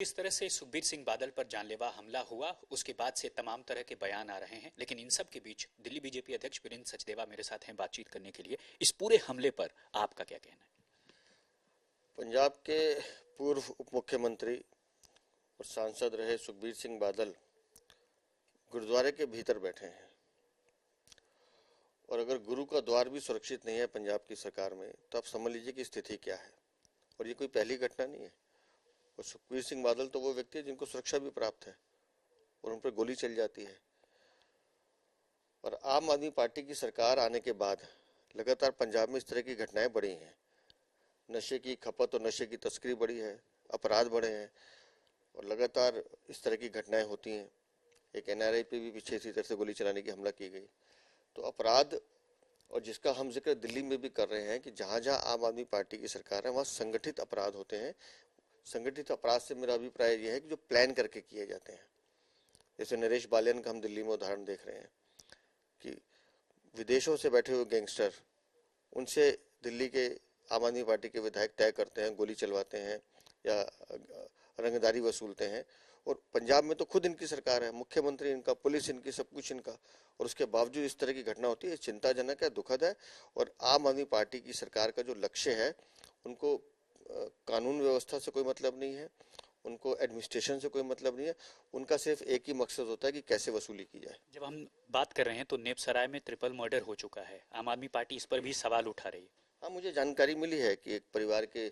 इस तरह से सुखबीर सिंह बादल पर जानलेवा हमला हुआ, उसके बाद से तमाम तरह के बयान आ रहे हैं, लेकिन इन सब के बीच दिल्ली बीजेपी अध्यक्ष वीरेंद्र सचदेवा मेरे साथ हैं बातचीत करने के लिए। इस पूरे हमले पर आपका क्या कहना है? पंजाब के पूर्व उप मुख्यमंत्री और सांसद रहे सुखबीर सिंह बादल गुरुद्वारे के भीतर बैठे हैं, और अगर गुरु का द्वार भी सुरक्षित नहीं है पंजाब की सरकार में, तो आप समझ लीजिए कि स्थिति क्या है। और ये कोई पहली घटना नहीं है। और सुखबीर सिंह बादल तो वो व्यक्ति है जिनको सुरक्षा भी प्राप्त है और उन पर गोली चल जाती है। और आम आदमी पार्टी की सरकार आने के बाद लगातार पंजाब में इस तरह की घटनाएं बढ़ी हैं। नशे की खपत और नशे की तस्करी बढ़ी है, अपराध बढ़े हैं और लगातार इस तरह की घटनाएं होती हैं। एक एनआरआई पे भी पीछे इसी तरह से गोली चलाने की हमला की गई। तो अपराध, और जिसका हम जिक्र दिल्ली में भी कर रहे हैं कि जहां जहां आम आदमी पार्टी की सरकार है वहां संगठित अपराध होते हैं। संगठित अपराध से मेरा अभिप्राय यह है कि जो प्लान करके किए जाते हैं। जैसे नरेश बालियान का हम दिल्ली में उदाहरण देख रहे हैं कि विदेशों से बैठे हुए गैंगस्टर, उनसे दिल्ली के आम आदमी पार्टी के विधायक तय करते हैं, गोली चलवाते हैं या रंगदारी वसूलते हैं। और पंजाब में तो खुद इनकी सरकार है, मुख्यमंत्री इनका, पुलिस इनकी, सब कुछ इनका, और उसके बावजूद इस तरह की घटना होती है। चिंताजनक है, दुखद है। और आम आदमी पार्टी की सरकार का जो लक्ष्य है, उनको कानून व्यवस्था से कोई मतलब नहीं है, उनको एडमिनिस्ट्रेशन से कोई मतलब नहीं है। उनका सिर्फ एक ही मकसद होता है कि कैसे वसूली की जाए। जब हम बात कर रहे हैं तो नेपसराय में ट्रिपल मर्डर हो चुका है, आम आदमी पार्टी इस पर भी सवाल उठा रही है। हाँ, मुझे जानकारी मिली है कि एक परिवार के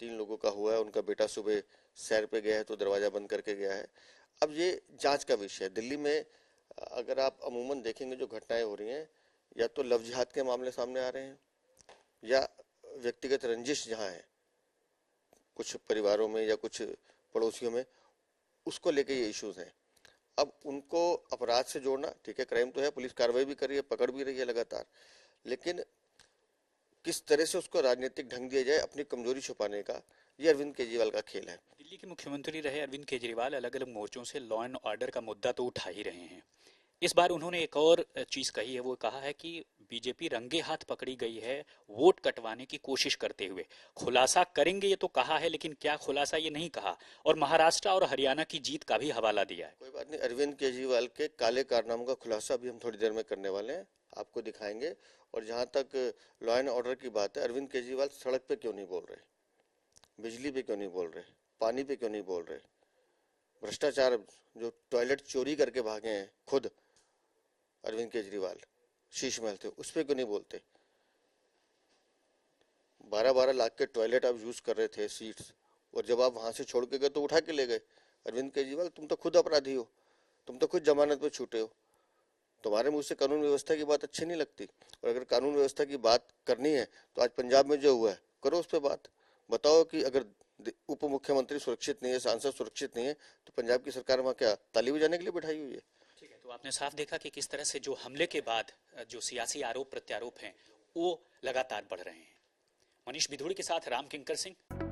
3 लोगों का हुआ है। उनका बेटा सुबह सैर पे गया है तो दरवाजा बंद करके गया है। अब ये जांच का विषय है। दिल्ली में अगर आप अमूमन देखेंगे जो घटनाएं हो रही हैं, या तो लव जिहाद के मामले सामने आ रहे हैं या व्यक्तिगत रंजिश जहाँ है कुछ परिवारों में या कुछ पड़ोसियों में, उसको लेके ये इश्यूज हैं। अब उनको अपराध से जोड़ना, ठीक है, क्राइम तो है, पुलिस कार्रवाई भी कर रही है, पकड़ भी रही है लगातार, लेकिन किस तरह से उसको राजनीतिक ढंग दिया जाए अपनी कमजोरी छुपाने का, ये अरविंद केजरीवाल का खेल है। दिल्ली के मुख्यमंत्री रहे अरविंद केजरीवाल अलग अलग मोर्चों से लॉ एंड ऑर्डर का मुद्दा तो उठा ही रहे हैं। इस बार उन्होंने एक और चीज कही है, वो कहा है कि बीजेपी रंगे हाथ पकड़ी गई है वोट कटवाने की कोशिश करते हुए। खुलासा करेंगे ये तो कहा है, लेकिन क्या खुलासा ये नहीं कहा। और महाराष्ट्र और हरियाणा की जीत का भी हवाला दिया है। कोई बात नहीं, अरविंद केजरीवाल के काले कारनामों का खुलासा भी हम थोड़ी देर में करने वाले हैं, आपको दिखाएंगे। और जहां तक लॉ एंड ऑर्डर की बात है, अरविंद केजरीवाल सड़क पे क्यों नहीं बोल रहे, बिजली पे क्यों नहीं बोल रहे, पानी पे क्यों नहीं बोल रहे, भ्रष्टाचार, जो टॉयलेट चोरी करके भागे हैं खुद अरविंद केजरीवाल शीश महल थे, उस पर क्यों नहीं बोलते। 12-12 लाख के टॉयलेट आप यूज कर रहे थे, सीट्स, और जब आप वहां से छोड़ के गए तो उठा के ले गए। अरविंद केजरीवाल, तुम तो खुद अपराधी हो, तुम तो खुद जमानत पे छूटे हो। तुम्हारे मुंह से कानून व्यवस्था की बात अच्छी नहीं लगती। और अगर कानून व्यवस्था की बात करनी है तो आज पंजाब में जो हुआ है, करो उस पर बात। बताओ कि अगर उप मुख्यमंत्री सुरक्षित नहीं है, सांसद सुरक्षित नहीं है, तो पंजाब की सरकार वहां क्या ताली बजाने के लिए बैठाई हुई है? ठीक है, तो आपने साफ देखा कि किस तरह से जो हमले के बाद जो सियासी आरोप प्रत्यारोप हैं वो लगातार बढ़ रहे हैं। मनीष बिधूड़ी के साथ राम किंकर सिंह।